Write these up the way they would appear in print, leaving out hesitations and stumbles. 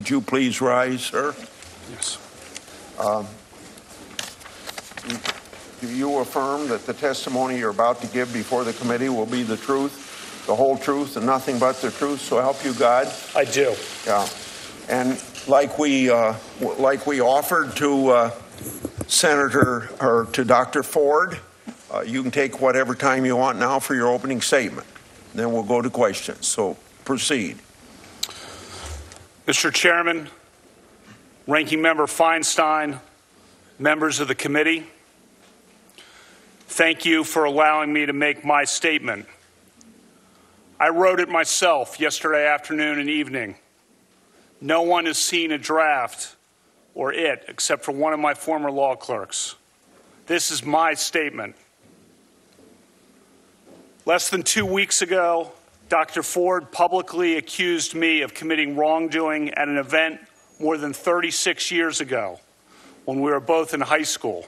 Would you please rise, sir? Yes. Do you affirm that the testimony you're about to give before the committee will be the truth, the whole truth, and nothing but the truth, so help you God? I do. Yeah. And like we offered to Senator or to Dr. Ford, you can take whatever time you want now for your opening statement. Then we'll go to questions. So proceed. Mr. Chairman, Ranking Member Feinstein, members of the committee, thank you for allowing me to make my statement. I wrote it myself yesterday afternoon and evening. No one has seen a draft or it except for one of my former law clerks. This is my statement. Less than 2 weeks ago, Dr. Ford publicly accused me of committing wrongdoing at an event more than 36 years ago when we were both in high school.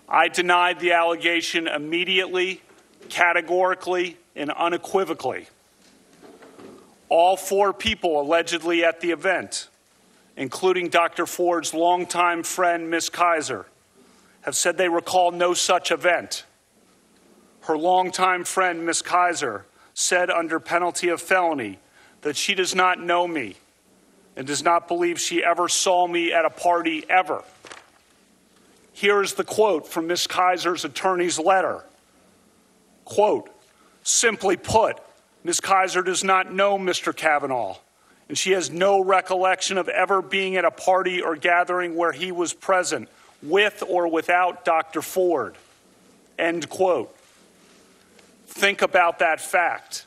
I denied the allegation immediately, categorically, and unequivocally. All 4 people allegedly at the event, including Dr. Ford's longtime friend, Ms. Kaiser, have said they recall no such event. Her longtime friend, Ms. Kaiser, said under penalty of felony that she does not know me and does not believe she ever saw me at a party ever. Here is the quote from Ms. Kaiser's attorney's letter. Quote, simply put, Ms. Kaiser does not know Mr. Kavanaugh, and she has no recollection of ever being at a party or gathering where he was present, with or without Dr. Ford. End quote. Think about that fact.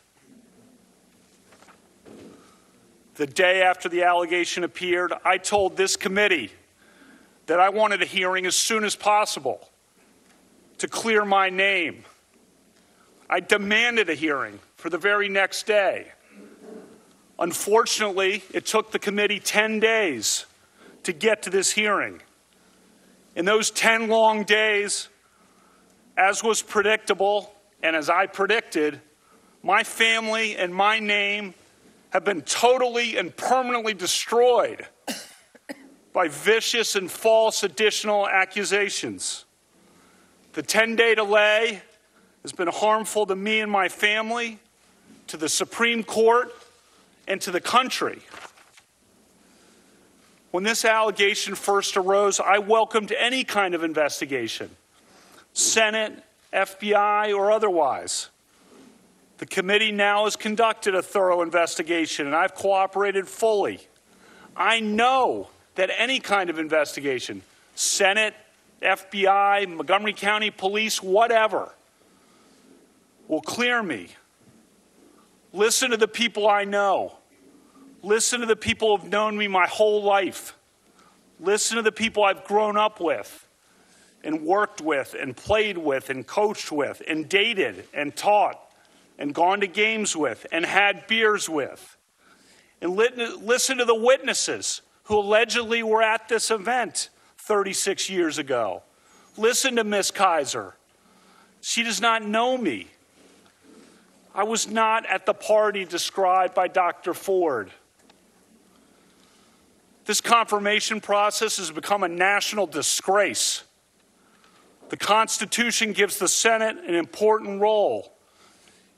The day after the allegation appeared, I told this committee that I wanted a hearing as soon as possible to clear my name. I demanded a hearing for the very next day. Unfortunately, it took the committee 10 days to get to this hearing. In those 10 long days, as was predictable, and as I predicted, my family and my name have been totally and permanently destroyed by vicious and false additional accusations. The 10-day delay has been harmful to me and my family, to the Supreme Court, and to the country. When this allegation first arose, I welcomed any kind of investigation, Senate, FBI, or otherwise. The committee now has conducted a thorough investigation, and I've cooperated fully. I know that any kind of investigation, Senate, FBI, Montgomery County Police, whatever, will clear me. Listen to the people I know. Listen to the people who have known me my whole life. Listen to the people I've grown up with and worked with and played with and coached with and dated and taught and gone to games with and had beers with. And listen to the witnesses who allegedly were at this event 36 years ago. Listen to Ms. Kaiser. She does not know me. I was not at the party described by Dr. Ford. This confirmation process has become a national disgrace. The Constitution gives the Senate an important role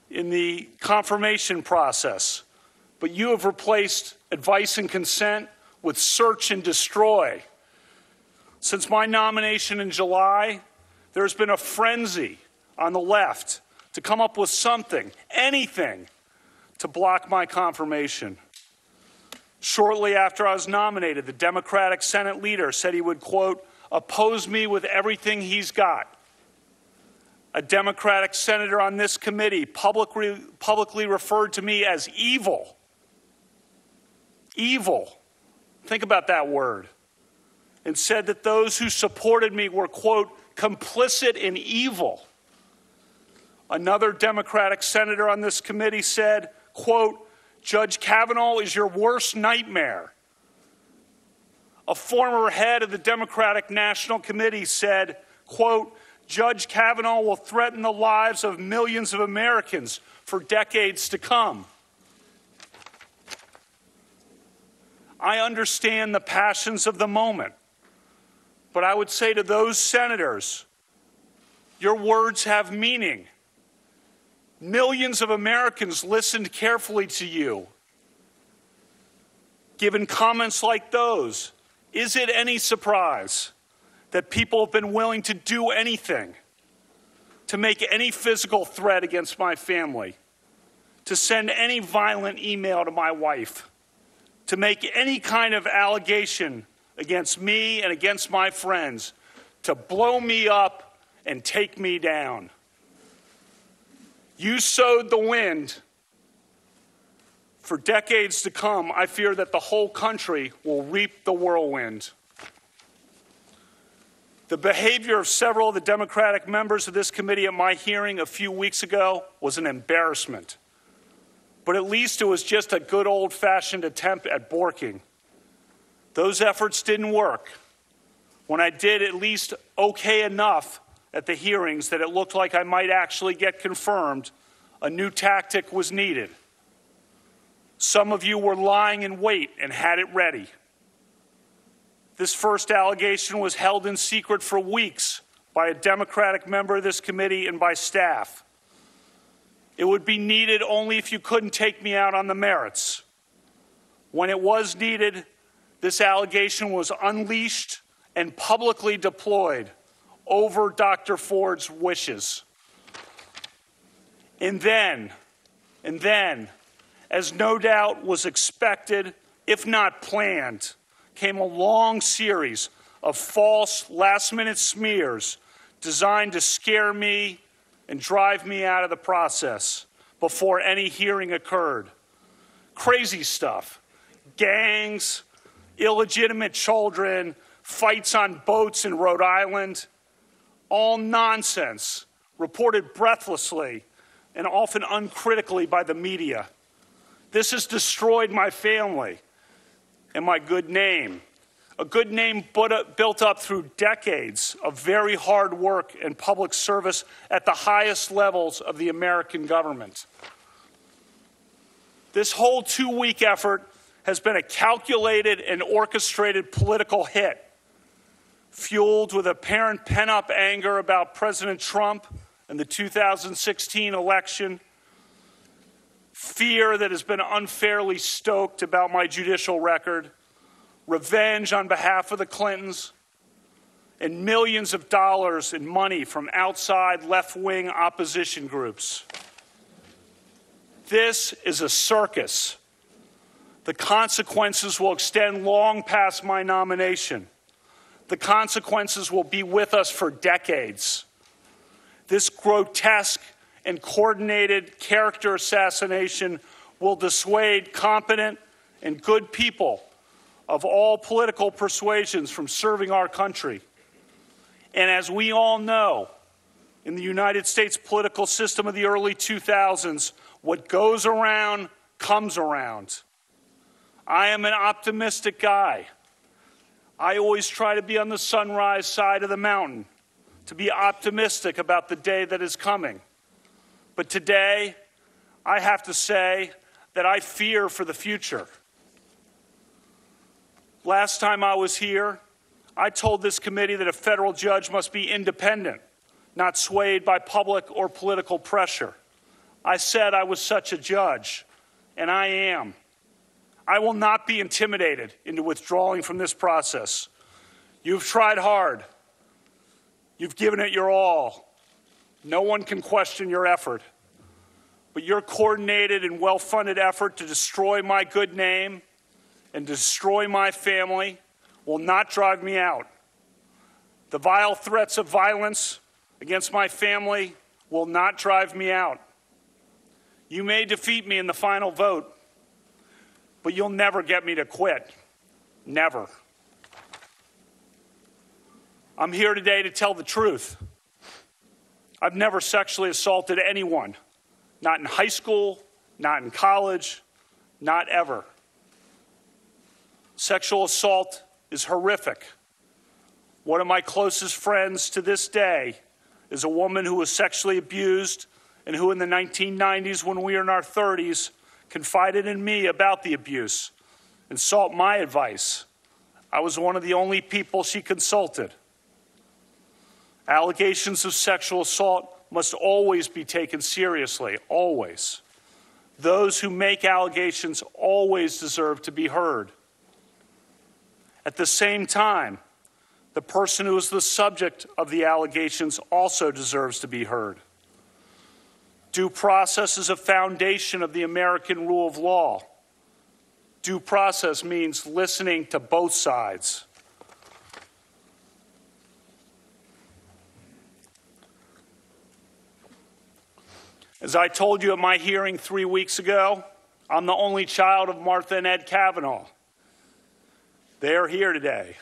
in the confirmation process, but you have replaced advice and consent with search and destroy. Since my nomination in July, there's been a frenzy on the left to come up with something, anything, to block my confirmation. Shortly after I was nominated, the Democratic Senate leader said he would, quote, oppose me with everything he's got. A Democratic senator on this committee publicly referred to me as evil. Evil. Think about that word. And said that those who supported me were, quote, complicit in evil. Another Democratic senator on this committee said, quote, Judge Kavanaugh is your worst nightmare. A former head of the Democratic National Committee said, quote, Judge Kavanaugh will threaten the lives of millions of Americans for decades to come. I understand the passions of the moment, but I would say to those senators, your words have meaning. Millions of Americans listened carefully to you. Given comments like those, is it any surprise that people have been willing to do anything, to make any physical threat against my family, to send any violent email to my wife, to make any kind of allegation against me and against my friends, to blow me up and take me down? You sowed the wind. For decades to come, I fear that the whole country will reap the whirlwind. The behavior of several of the Democratic members of this committee at my hearing a few weeks ago was an embarrassment. But at least it was just a good old-fashioned attempt at borking. Those efforts didn't work. When I did at least okay enough at the hearings that it looked like I might actually get confirmed, a new tactic was needed. Some of you were lying in wait and had it ready. This first allegation was held in secret for weeks by a Democratic member of this committee and by staff. It would be needed only if you couldn't take me out on the merits. When it was needed, this allegation was unleashed and publicly deployed over Dr. Ford's wishes. And then, as no doubt was expected, if not planned, came a long series of false last-minute smears designed to scare me and drive me out of the process before any hearing occurred. Crazy stuff. Gangs, illegitimate children, fights on boats in Rhode Island. All nonsense, reported breathlessly and often uncritically by the media. This has destroyed my family and my good name, a good name built up through decades of very hard work and public service at the highest levels of the American government. This whole two-week effort has been a calculated and orchestrated political hit, fueled with apparent pent-up anger about President Trump and the 2016 election, fear that has been unfairly stoked about my judicial record, revenge on behalf of the Clintons, and millions of dollars in money from outside left-wing opposition groups. This is a circus. The consequences will extend long past my nomination. The consequences will be with us for decades. This grotesque and coordinated character assassination will dissuade competent and good people of all political persuasions from serving our country. And as we all know, in the United States political system of the early 2000s, what goes around comes around. I am an optimistic guy. I always try to be on the sunrise side of the mountain, to be optimistic about the day that is coming. But today, I have to say that I fear for the future. Last time I was here, I told this committee that a federal judge must be independent, not swayed by public or political pressure. I said I was such a judge, and I am. I will not be intimidated into withdrawing from this process. You've tried hard. You've given it your all. No one can question your effort. But your coordinated and well-funded effort to destroy my good name and destroy my family will not drive me out. The vile threats of violence against my family will not drive me out. You may defeat me in the final vote, but you'll never get me to quit. Never. I'm here today to tell the truth. I've never sexually assaulted anyone. Not in high school, not in college, not ever. Sexual assault is horrific. One of my closest friends to this day is a woman who was sexually abused and who in the 1990s, when we were in our 30s, confided in me about the abuse and sought my advice. I was one of the only people she consulted. Allegations of sexual assault must always be taken seriously, always. Those who make allegations always deserve to be heard. At the same time, the person who is the subject of the allegations also deserves to be heard. Due process is a foundation of the American rule of law. Due process means listening to both sides. As I told you at my hearing 3 weeks ago, I'm the only child of Martha and Ed Kavanaugh. They are here today.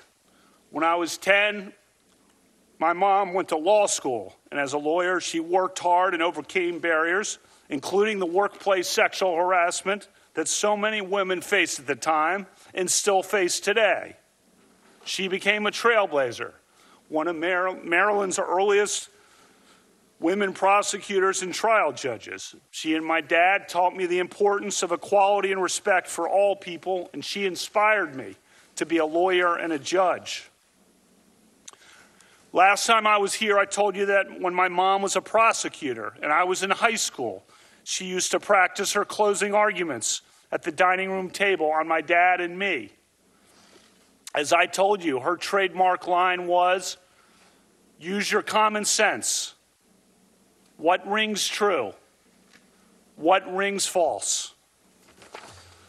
When I was 10, my mom went to law school, and as a lawyer, she worked hard and overcame barriers, including the workplace sexual harassment that so many women faced at the time and still face today. She became a trailblazer, one of Maryland's earliest women prosecutors and trial judges. She and my dad taught me the importance of equality and respect for all people, and she inspired me to be a lawyer and a judge. Last time I was here, I told you that when my mom was a prosecutor and I was in high school, she used to practice her closing arguments at the dining room table on my dad and me. As I told you, her trademark line was, "Use your common sense. What rings true? What rings false?"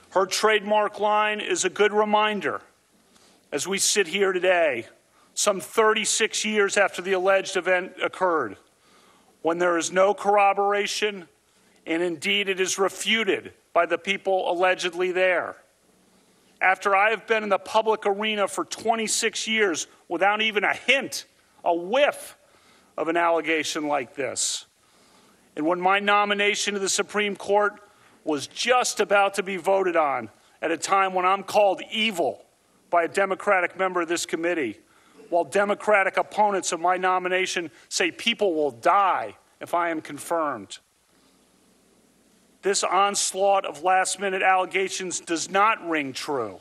Her trademark line is a good reminder as we sit here today, some 36 years after the alleged event occurred, when there is no corroboration, and indeed it is refuted by the people allegedly there. After I have been in the public arena for 26 years without even a hint, a whiff of an allegation like this, and when my nomination to the Supreme Court was just about to be voted on at a time when I'm called evil by a Democratic member of this committee, while Democratic opponents of my nomination say people will die if I am confirmed. This onslaught of last-minute allegations does not ring true.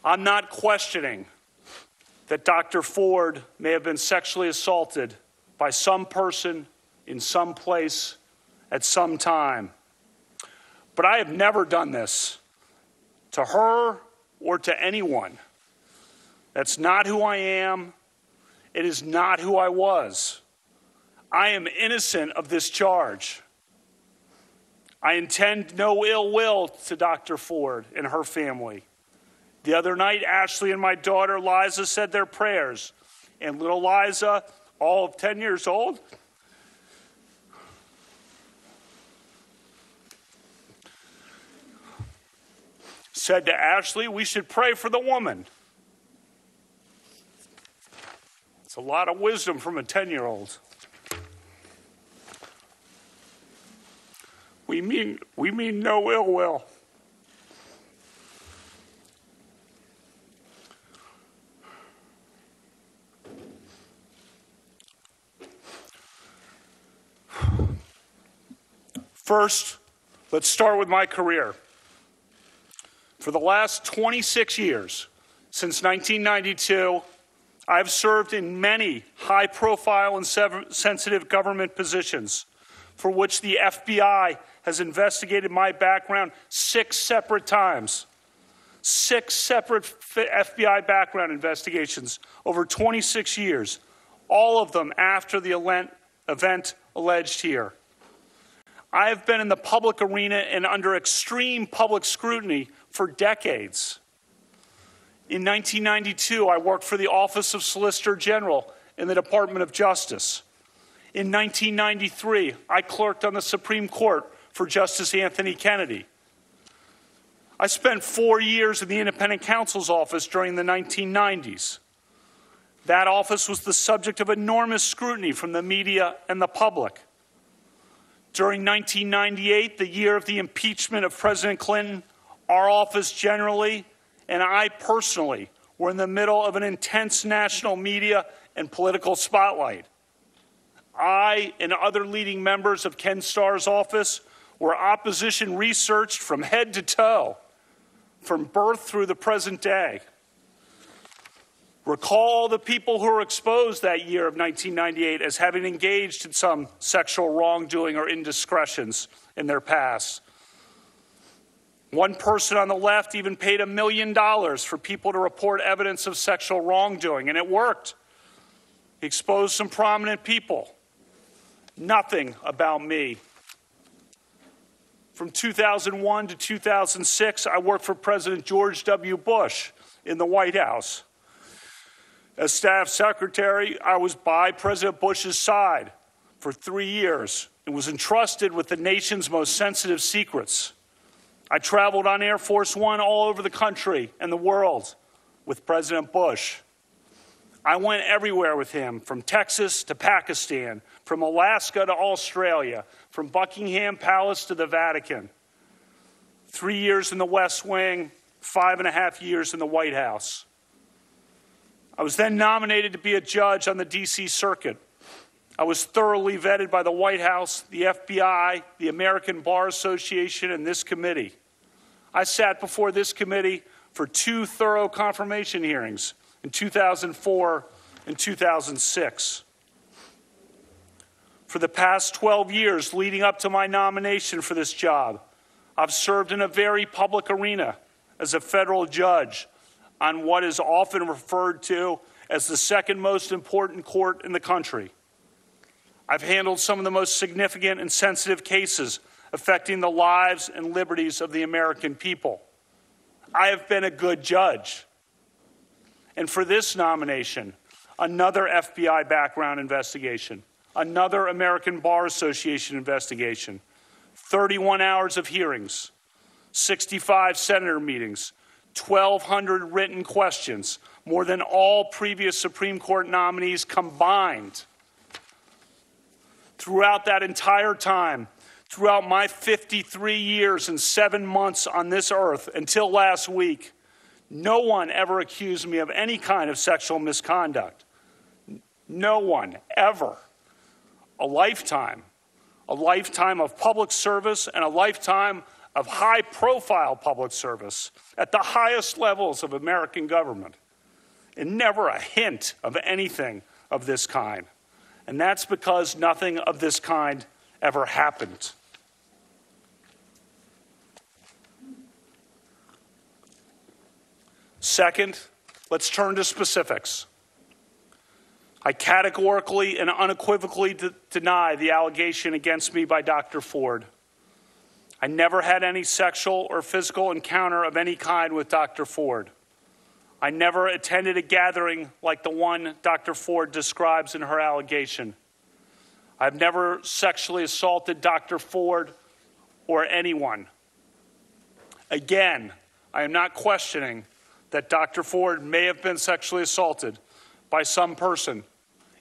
I'm not questioning that Dr. Ford may have been sexually assaulted by some person in some place at some time. But I have never done this to her or to anyone. That's not who I am. It is not who I was. I am innocent of this charge. I intend no ill will to Dr. Ford and her family. The other night, Ashley and my daughter Liza said their prayers, and little Liza, all of 10 years old, said to Ashley, "We should pray for the woman." It's a lot of wisdom from a 10-year-old. We mean no ill will. First, let's start with my career. For the last 26 years, since 1992, I've served in many high-profile and sensitive government positions for which the FBI has investigated my background 6 separate times. 6 separate FBI background investigations over 26 years, all of them after the event alleged here. I have been in the public arena and under extreme public scrutiny for decades. In 1992, I worked for the Office of Solicitor General in the Department of Justice. In 1993, I clerked on the Supreme Court for Justice Anthony Kennedy. I spent 4 years in the Independent Counsel's Office during the 1990s. That office was the subject of enormous scrutiny from the media and the public. During 1998, the year of the impeachment of President Clinton, our office generally, and I personally, were in the middle of an intense national media and political spotlight. I and other leading members of Ken Starr's office where opposition researched from head to toe, from birth through the present day. Recall the people who were exposed that year of 1998 as having engaged in some sexual wrongdoing or indiscretions in their past. One person on the left even paid $1 million for people to report evidence of sexual wrongdoing, and it worked. He exposed some prominent people. Nothing about me. From 2001 to 2006, I worked for President George W. Bush in the White House. As staff secretary, I was by President Bush's side for 3 years and was entrusted with the nation's most sensitive secrets. I traveled on Air Force One all over the country and the world with President Bush. I went everywhere with him, from Texas to Pakistan, from Alaska to Australia, from Buckingham Palace to the Vatican. 3 years in the West Wing, 5.5 years in the White House. I was then nominated to be a judge on the D.C. Circuit. I was thoroughly vetted by the White House, the FBI, the American Bar Association, and this committee. I sat before this committee for 2 thorough confirmation hearings in 2004 and 2006. For the past 12 years leading up to my nomination for this job, I've served in a very public arena as a federal judge on what is often referred to as the second most important court in the country. I've handled some of the most significant and sensitive cases affecting the lives and liberties of the American people. I have been a good judge. And for this nomination, another FBI background investigation, another American Bar Association investigation, 31 hours of hearings, 65 senator meetings, 1,200 written questions, more than all previous Supreme Court nominees combined. Throughout that entire time, throughout my 53 years and 7 months on this earth until last week, no one ever accused me of any kind of sexual misconduct. No one, ever. A lifetime of public service and a lifetime of high-profile public service at the highest levels of American government, and never a hint of anything of this kind. And that's because nothing of this kind ever happened. Second, let's turn to specifics. I categorically and unequivocally deny the allegation against me by Dr. Ford. I never had any sexual or physical encounter of any kind with Dr. Ford. I never attended a gathering like the one Dr. Ford describes in her allegation. I've never sexually assaulted Dr. Ford or anyone. Again, I am not questioning that Dr. Ford may have been sexually assaulted by some person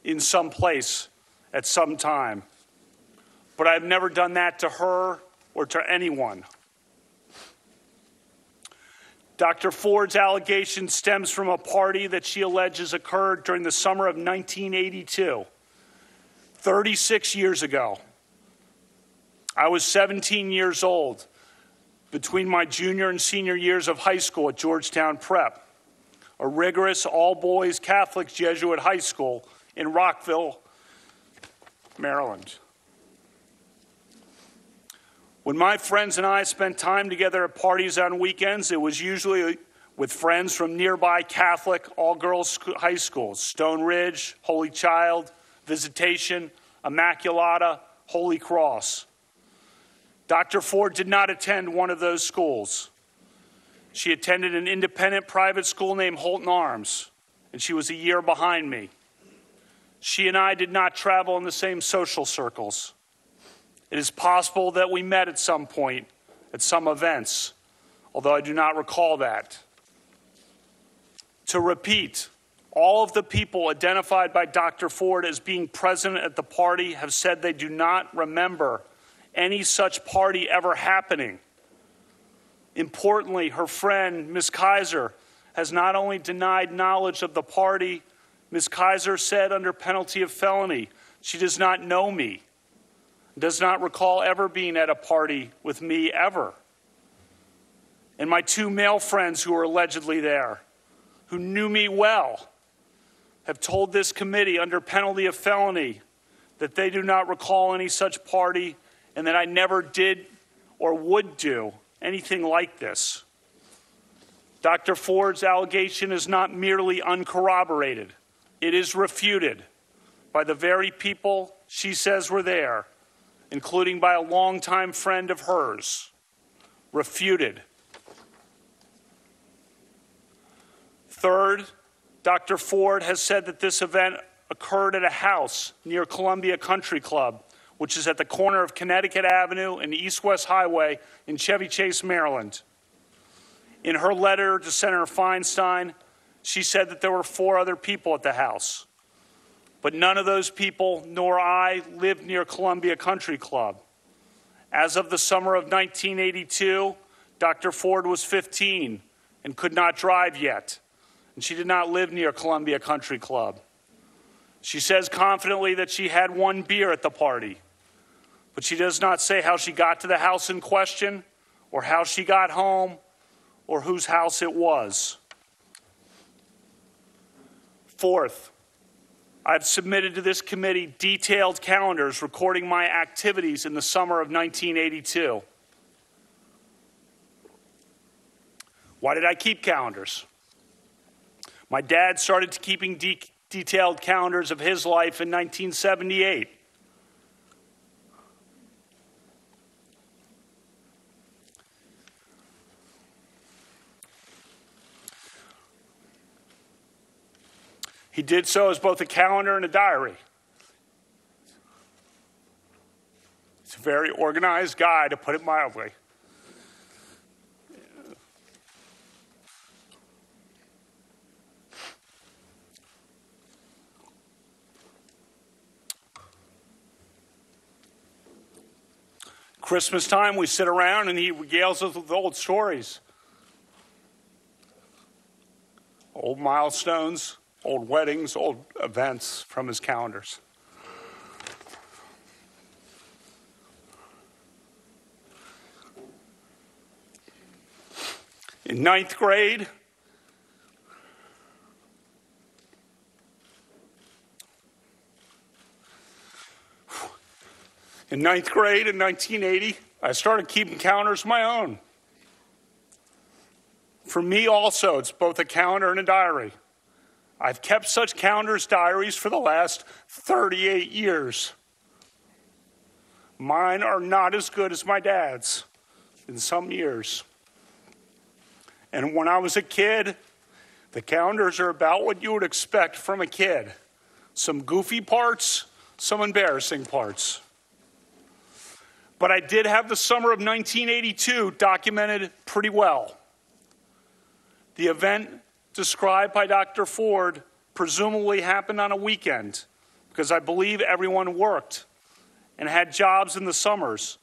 in some place at some time. But I've never done that to her or to anyone. Dr. Ford's allegation stems from a party that she alleges occurred during the summer of 1982, 36 years ago. I was 17 years old between my junior and senior years of high school at Georgetown Prep, a rigorous all-boys Catholic Jesuit high school in Rockville, Maryland. When my friends and I spent time together at parties on weekends, it was usually with friends from nearby Catholic all-girls high schools, Stone Ridge, Holy Child, Visitation, Immaculata, Holy Cross. Dr. Ford did not attend one of those schools. She attended an independent private school named Holton Arms, and she was a year behind me. She and I did not travel in the same social circles. It is possible that we met at some point at some events, although I do not recall that. To repeat, all of the people identified by Dr. Ford as being present at the party have said they do not remember any such party ever happening. Importantly, her friend, Ms. Kaiser, has not only denied knowledge of the party, Ms. Kaiser said under penalty of felony, she does not know me. does not recall ever being at a party with me ever. And my two male friends who were allegedly there, who knew me well, have told this committee under penalty of felony that they do not recall any such party and that I never did or would do anything like this. Dr. Ford's allegation is not merely uncorroborated. It is refuted by the very people she says were there, including by a longtime friend of hers. Refuted. Third, Dr. Ford has said that this event occurred at a house near Columbia Country Club, which is at the corner of Connecticut Avenue and East-West Highway in Chevy Chase, Maryland. In her letter to Senator Feinstein, she said that there were 4 other people at the house, but none of those people nor I lived near Columbia Country Club. As of the summer of 1982, Dr. Ford was 15 and could not drive yet, and she did not live near Columbia Country Club. She says confidently that she had 1 beer at the party, but she does not say how she got to the house in question or how she got home or whose house it was. Fourth, I've submitted to this committee detailed calendars recording my activities in the summer of 1982. Why did I keep calendars? My dad started keeping detailed calendars of his life in 1978. He did so as both a calendar and a diary. He's a very organized guy, to put it mildly. Christmas time, we sit around and he regales us with old stories. Old milestones, old weddings, old events from his calendars. In 9th grade, in 1980, I started keeping calendars of my own. For me also, it's both a calendar and a diary. I've kept such calendars, diaries for the last 38 years. Mine are not as good as my dad's in some years. And when I was a kid, the calendars are about what you would expect from a kid. Some goofy parts, some embarrassing parts. But I did have the summer of 1982 documented pretty well. The event described by Dr. Ford presumably happened on a weekend because I believe everyone worked and had jobs in the summers.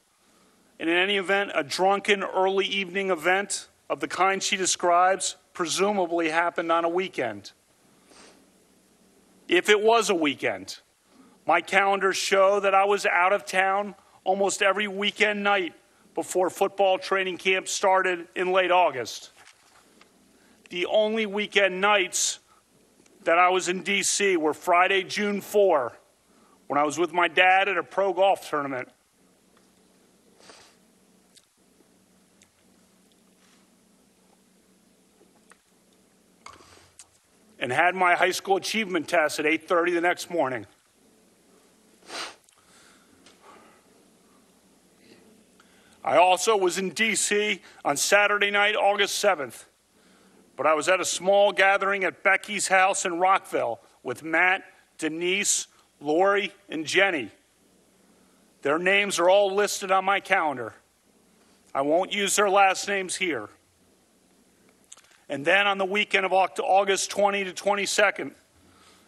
And in any event, a drunken early evening event of the kind she describes presumably happened on a weekend. If it was a weekend, my calendars show that I was out of town almost every weekend night before football training camp started in late August. The only weekend nights that I was in D.C. were Friday, June 4, when I was with my dad at a pro golf tournament. And had my high school achievement test at 8:30 the next morning. I also was in D.C. on Saturday night, August 7th, but I was at a small gathering at Becky's house in Rockville with Matt, Denise, Lori, and Jenny. Their names are all listed on my calendar. I won't use their last names here. And then on the weekend of August 20 to 22nd,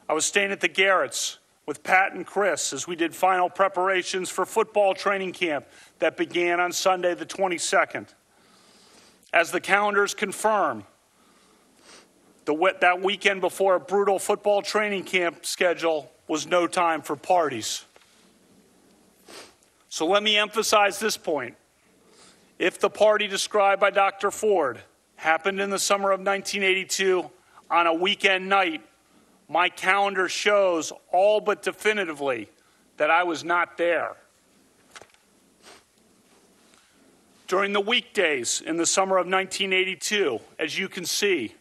I was staying at the Garretts with Pat and Chris as we did final preparations for football training camp that began on Sunday the 22nd. As the calendars confirm, that weekend before a brutal football training camp schedule was no time for parties. So let me emphasize this point. If the party described by Dr. Ford happened in the summer of 1982 on a weekend night, my calendar shows all but definitively that I was not there. During the weekdays in the summer of 1982, as you can see,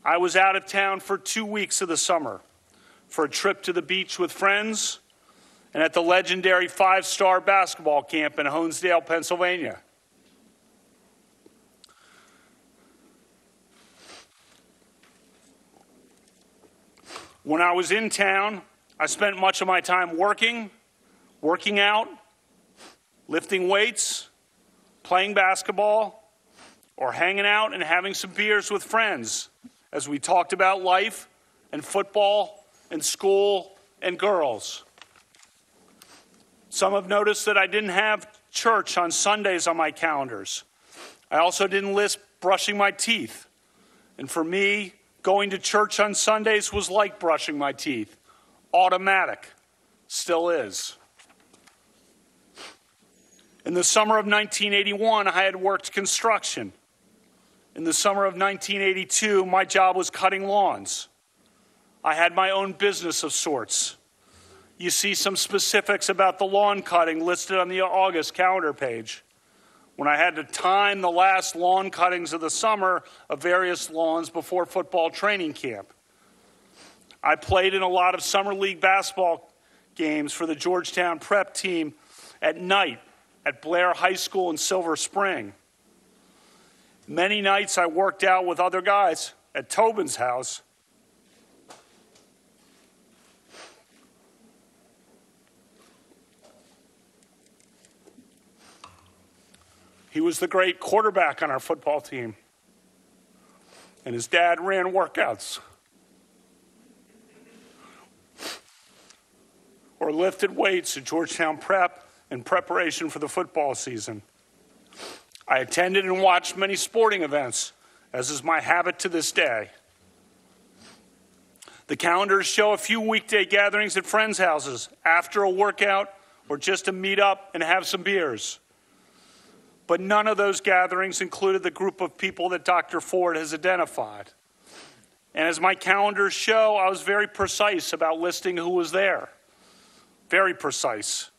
I was out of town for 2 weeks of the summer for a trip to the beach with friends and at the legendary 5-star basketball camp in Honesdale, Pennsylvania. When I was in town, I spent much of my time working out, lifting weights, playing basketball, or hanging out and having some beers with friends as we talked about life and football and school and girls. Some have noticed that I didn't have church on Sundays on my calendars. I also didn't list brushing my teeth. And for me, going to church on Sundays was like brushing my teeth. Automatic. Still is. In the summer of 1981, I had worked construction. In the summer of 1982, my job was cutting lawns. I had my own business of sorts. You see some specifics about the lawn cutting listed on the August calendar page. When I had to time the last lawn cuttings of the summer of various lawns before football training camp. I played in a lot of summer league basketball games for the Georgetown prep team at night at Blair High School in Silver Spring. Many nights I worked out with other guys at Tobin's house. He was the great quarterback on our football team, and his dad ran workouts or lifted weights at Georgetown Prep in preparation for the football season. I attended and watched many sporting events, as is my habit to this day. The calendars show a few weekday gatherings at friends' houses after a workout or just to meet up and have some beers. But none of those gatherings included the group of people that Dr. Ford has identified. And as my calendars show, I was very precise about listing who was there. Very precise.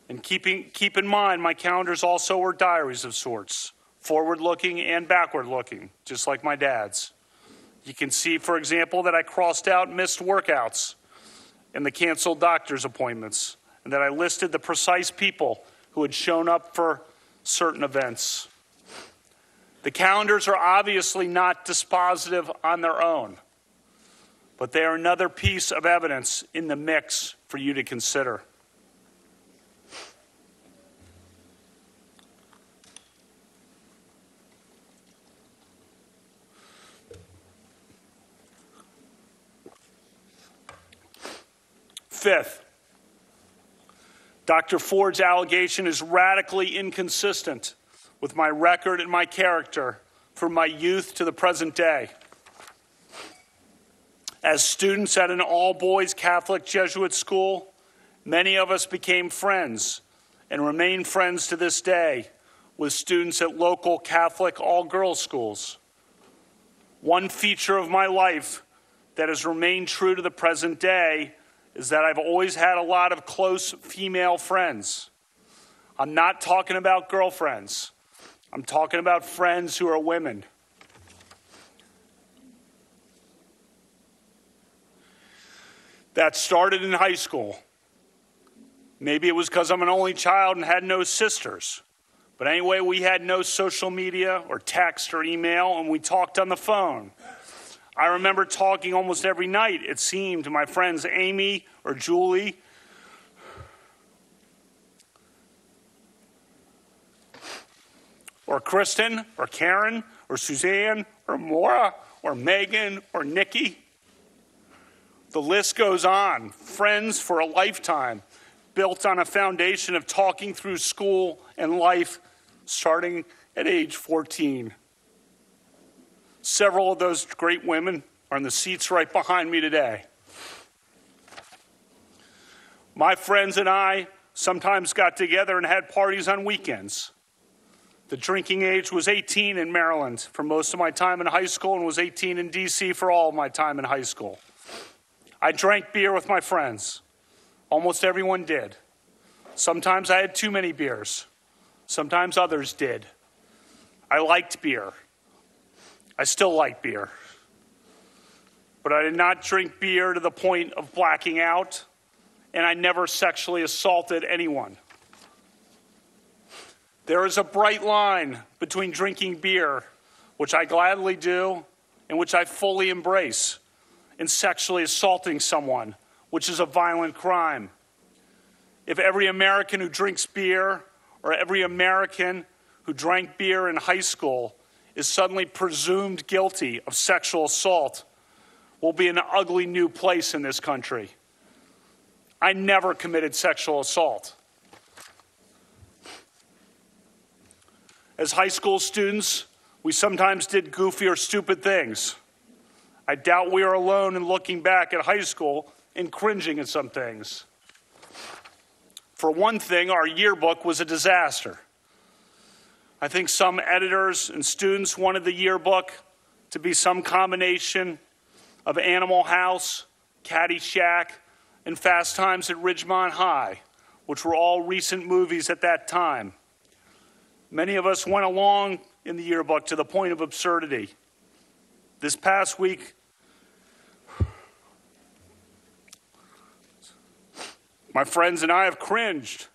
And keep in mind, my calendars also were diaries of sorts, forward-looking and backward-looking, just like my dad's. You can see, for example, that I crossed out missed workouts and the canceled doctor's appointments, and that I listed the precise people who had shown up for certain events. The calendars are obviously not dispositive on their own, but they are another piece of evidence in the mix for you to consider. Fifth, Dr. Ford's allegation is radically inconsistent with my record and my character from my youth to the present day. As students at an all-boys Catholic Jesuit school, many of us became friends and remain friends to this day with students at local Catholic all-girls schools. One feature of my life that has remained true to the present day is that I've always had a lot of close female friends. I'm not talking about girlfriends. I'm talking about friends who are women. That started in high school. Maybe it was because I'm an only child and had no sisters. But anyway, we had no social media or text or email, and we talked on the phone. I remember talking almost every night, it seemed, to my friends Amy or Julie. Or Kristen, or Karen, or Suzanne, or Maura, or Megan, or Nikki. The list goes on. Friends for a lifetime, built on a foundation of talking through school and life starting at age 14. Several of those great women are in the seats right behind me today. My friends and I sometimes got together and had parties on weekends. The drinking age was 18 in Maryland for most of my time in high school and was 18 in D.C. for all of my time in high school. I drank beer with my friends. Almost everyone did. Sometimes I had too many beers. Sometimes others did. I liked beer. I still like beer. But I did not drink beer to the point of blacking out, and I never sexually assaulted anyone. There is a bright line between drinking beer, which I gladly do and which I fully embrace, and sexually assaulting someone, which is a violent crime. If every American who drinks beer or every American who drank beer in high school is suddenly presumed guilty of sexual assault, we'll be in an ugly new place in this country. I never committed sexual assault. As high school students, we sometimes did goofy or stupid things. I doubt we are alone in looking back at high school and cringing at some things. For one thing, our yearbook was a disaster. I think some editors and students wanted the yearbook to be some combination of Animal House, Caddyshack, and Fast Times at Ridgemont High, which were all recent movies at that time. Many of us went along in the yearbook to the point of absurdity. This past week, my friends and I have cringed.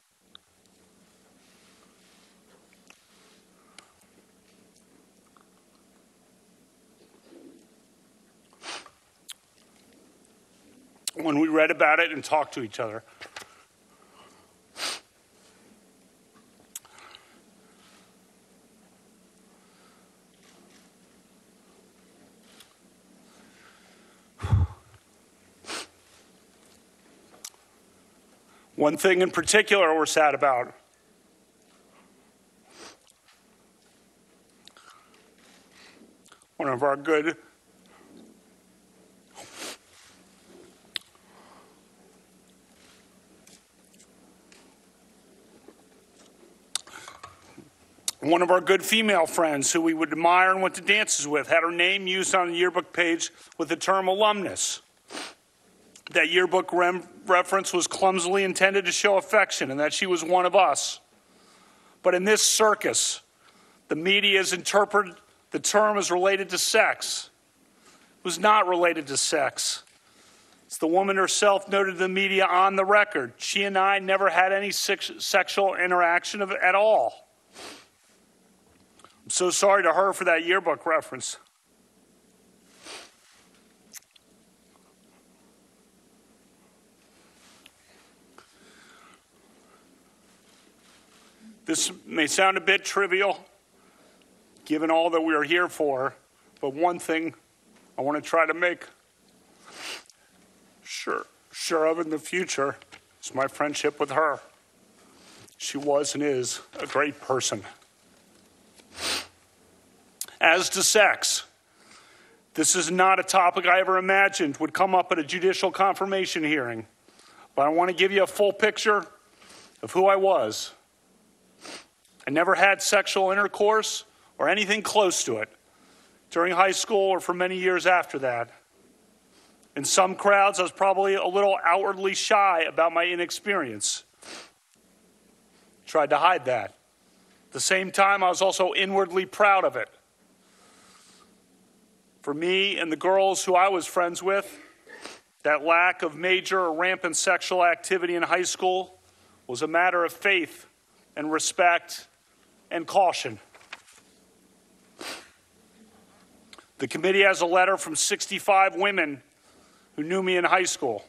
When we read about it and talked to each other. One thing in particular we're sad about. One of our good female friends who we would admire and went to dances with had her name used on the yearbook page with the term alumnus. That yearbook reference was clumsily intended to show affection and that she was one of us. But in this circus, the media has interpreted the term as related to sex. It was not related to sex. As the woman herself noted to the media on the record, she and I never had any sexual interaction at all. I'm so sorry to her for that yearbook reference. This may sound a bit trivial, given all that we are here for, but one thing I want to try to make sure of in the future is my friendship with her. She was and is a great person. As to sex, this is not a topic I ever imagined would come up at a judicial confirmation hearing, but I want to give you a full picture of who I was. I never had sexual intercourse or anything close to it during high school or for many years after that. In some crowds, I was probably a little outwardly shy about my inexperience. Tried to hide that. At the same time, I was also inwardly proud of it. For me and the girls who I was friends with, that lack of major or rampant sexual activity in high school was a matter of faith and respect and caution. The committee has a letter from 65 women who knew me in high school.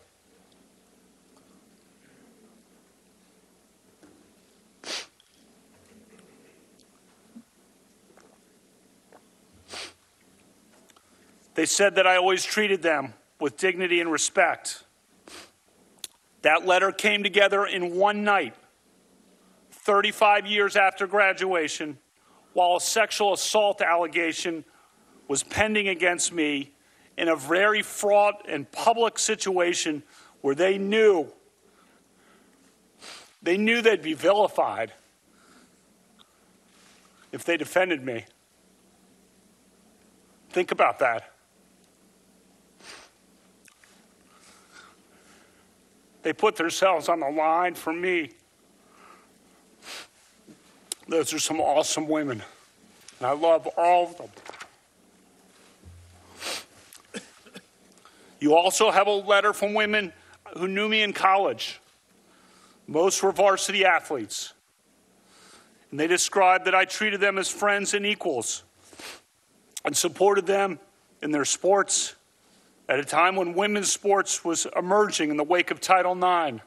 They said that I always treated them with dignity and respect. That letter came together in one night, 35 years after graduation, while a sexual assault allegation was pending against me in a very fraught and public situation where they knew They knew they'd be vilified if they defended me. Think about that. They put themselves on the line for me. Those are some awesome women, and I love all of them. You also have a letter from women who knew me in college. Most were varsity athletes, and they described that I treated them as friends and equals and supported them in their sports at a time when women's sports was emerging in the wake of Title IX.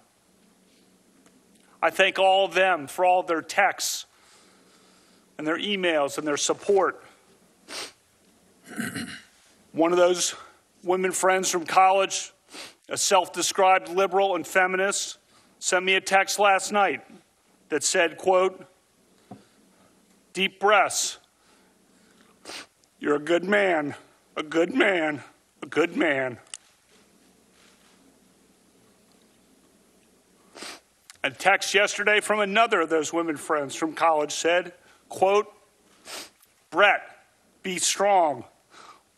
I thank all of them for all of their texts and their emails and their support. One of those women friends from college, a self-described liberal and feminist, sent me a text last night that said, quote, "Deep breaths. You're a good man, a good man, a good man." A text yesterday from another of those women friends from college said, quote, "Brett, be strong,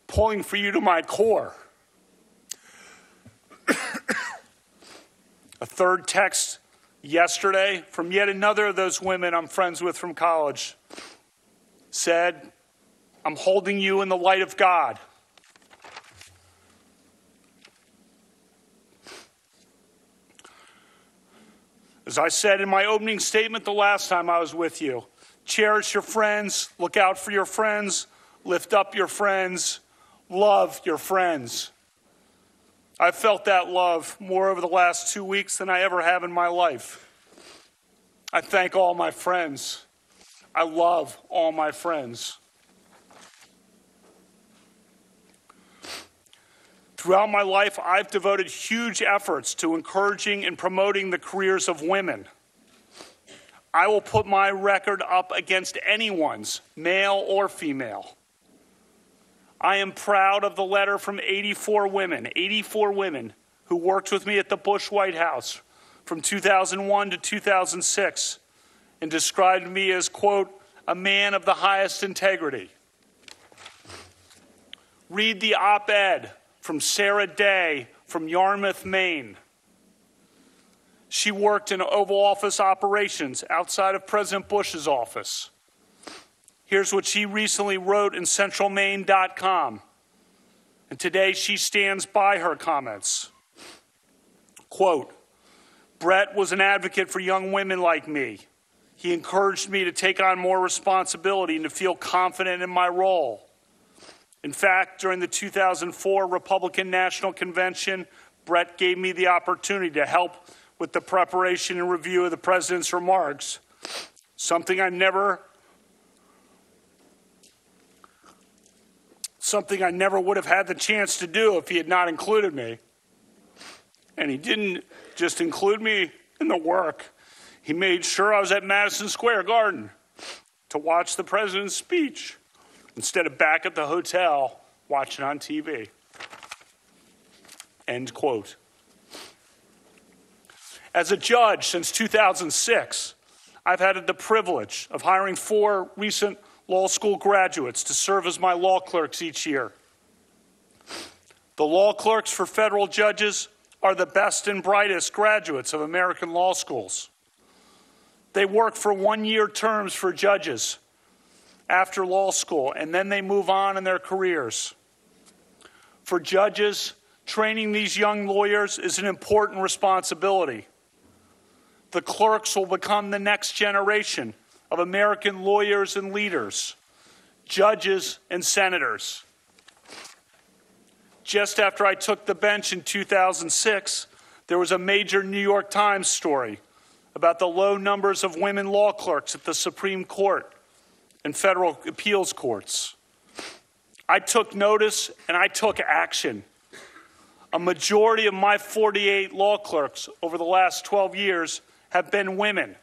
pulling for you to my core." A third text yesterday from yet another of those women I'm friends with from college said, "I'm holding you in the light of God." As I said in my opening statement the last time I was with you, cherish your friends, look out for your friends, lift up your friends, love your friends. I've felt that love more over the last 2 weeks than I ever have in my life. I thank all my friends. I love all my friends. Throughout my life, I've devoted huge efforts to encouraging and promoting the careers of women. I will put my record up against anyone's, male or female. I am proud of the letter from 84 women who worked with me at the Bush White House from 2001 to 2006 and described me as, quote, "a man of the highest integrity." Read the op-ed from Sarah Day from Yarmouth, Maine. She worked in Oval Office operations outside of President Bush's office. Here's what she recently wrote in centralmaine.com. And today she stands by her comments. Quote, "Brett was an advocate for young women like me. He encouraged me to take on more responsibility and to feel confident in my role. In fact, during the 2004 Republican National Convention, Brett gave me the opportunity to help with the preparation and review of the president's remarks, something I never would have had the chance to do if he had not included me. And he didn't just include me in the work. He made sure I was at Madison Square Garden to watch the president's speech instead of back at the hotel watching on TV." End quote. As a judge since 2006, I've had the privilege of hiring 4 recent law school graduates to serve as my law clerks each year. The law clerks for federal judges are the best and brightest graduates of American law schools. They work for 1-year terms for judges after law school, and then they move on in their careers. For judges, training these young lawyers is an important responsibility. The clerks will become the next generation of American lawyers and leaders, judges and senators. Just after I took the bench in 2006, there was a major New York Times story about the low numbers of women law clerks at the Supreme Court and federal appeals courts. I took notice and I took action. A majority of my 48 law clerks over the last 12 years have been women.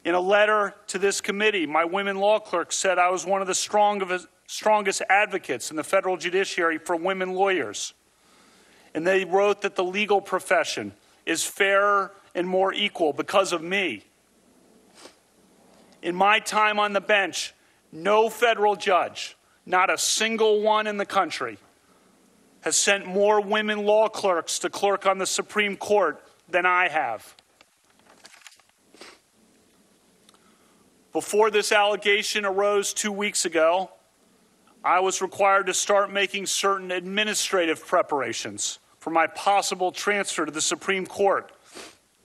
In a letter to this committee, my women law clerks said I was one of the strongest advocates in the federal judiciary for women lawyers. And they wrote that the legal profession is fairer and more equal because of me. In my time on the bench, no federal judge, not a single one in the country, has sent more women law clerks to clerk on the Supreme Court than I have. Before this allegation arose 2 weeks ago, I was required to start making certain administrative preparations for my possible transfer to the Supreme Court,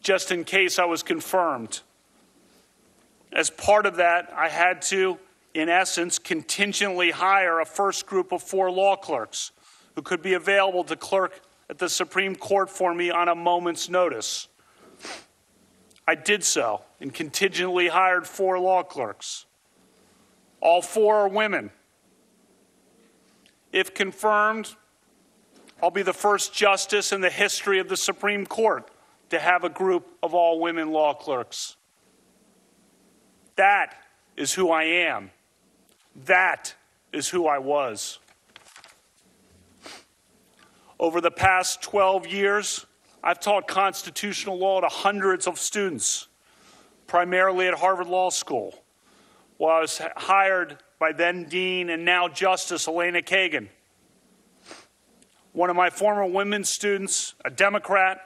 just in case I was confirmed. As part of that, I had to, in essence, contingently hire a first group of 4 law clerks who could be available to clerk at the Supreme Court for me on a moment's notice. I did so and contingently hired 4 law clerks. All 4 are women. If confirmed, I'll be the first justice in the history of the Supreme Court to have a group of all women law clerks. That is who I am. That is who I was. Over the past 12 years, I've taught constitutional law to hundreds of students, primarily at Harvard Law School, while I was hired by then Dean and now Justice Elena Kagan. One of my former women students, a Democrat,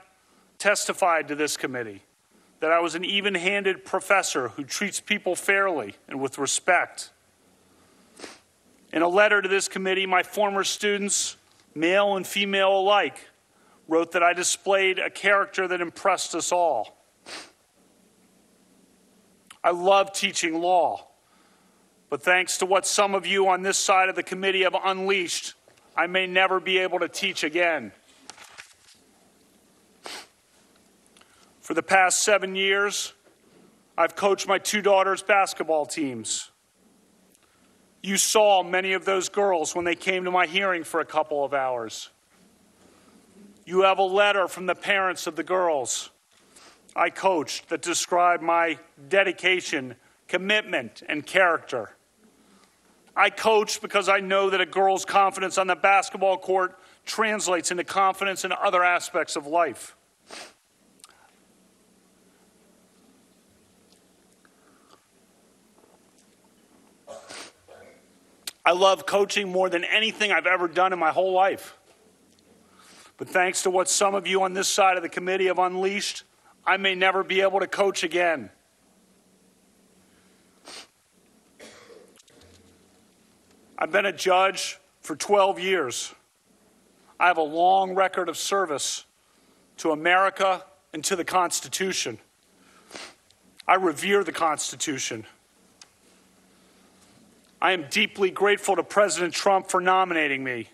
testified to this committee that I was an even-handed professor who treats people fairly and with respect. In a letter to this committee, my former students, male and female alike, wrote that I displayed a character that impressed us all. I love teaching law, but thanks to what some of you on this side of the committee have unleashed, I may never be able to teach again. For the past 7 years, I've coached my 2 daughters' basketball teams. You saw many of those girls when they came to my hearing for a couple of hours. You have a letter from the parents of the girls I coached that describe my dedication, commitment, and character. I coach because I know that a girl's confidence on the basketball court translates into confidence in other aspects of life. I love coaching more than anything I've ever done in my whole life. But thanks to what some of you on this side of the committee have unleashed, I may never be able to coach again. I've been a judge for 12 years. I have a long record of service to America and to the Constitution. I revere the Constitution. I am deeply grateful to President Trump for nominating me.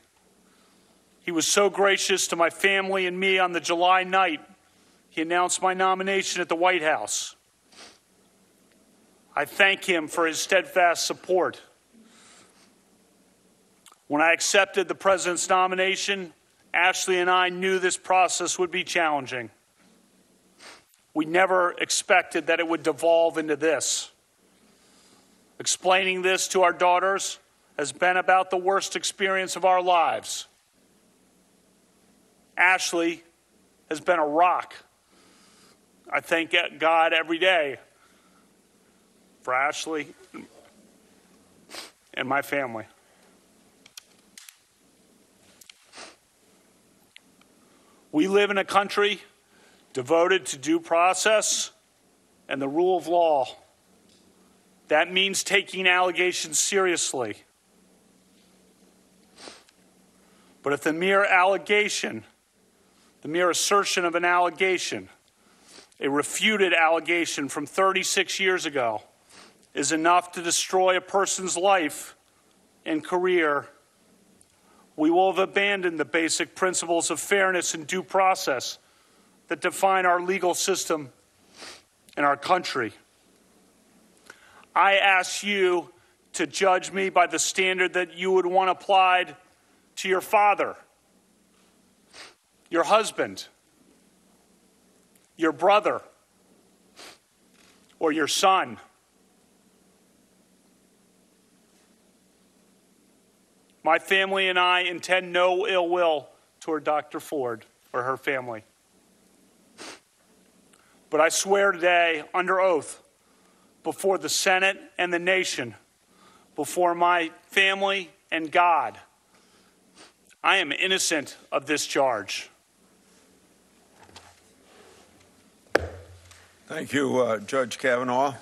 He was so gracious to my family and me on the July night he announced my nomination at the White House. I thank him for his steadfast support. When I accepted the president's nomination, Ashley and I knew this process would be challenging. We never expected that it would devolve into this. Explaining this to our daughters has been about the worst experience of our lives. Ashley has been a rock. I thank God every day for Ashley and my family. We live in a country devoted to due process and the rule of law. That means taking allegations seriously. But if the mere allegation, the mere assertion of an allegation, a refuted allegation from 36 years ago, is enough to destroy a person's life and career, we will have abandoned the basic principles of fairness and due process that define our legal system and our country. I ask you to judge me by the standard that you would want applied to your father, your husband, your brother, or your son. My family and I intend no ill will toward Dr. Ford or her family. But I swear today, under oath, before the Senate and the nation, before my family and God, I am innocent of this charge. Thank you, Judge Kavanaugh.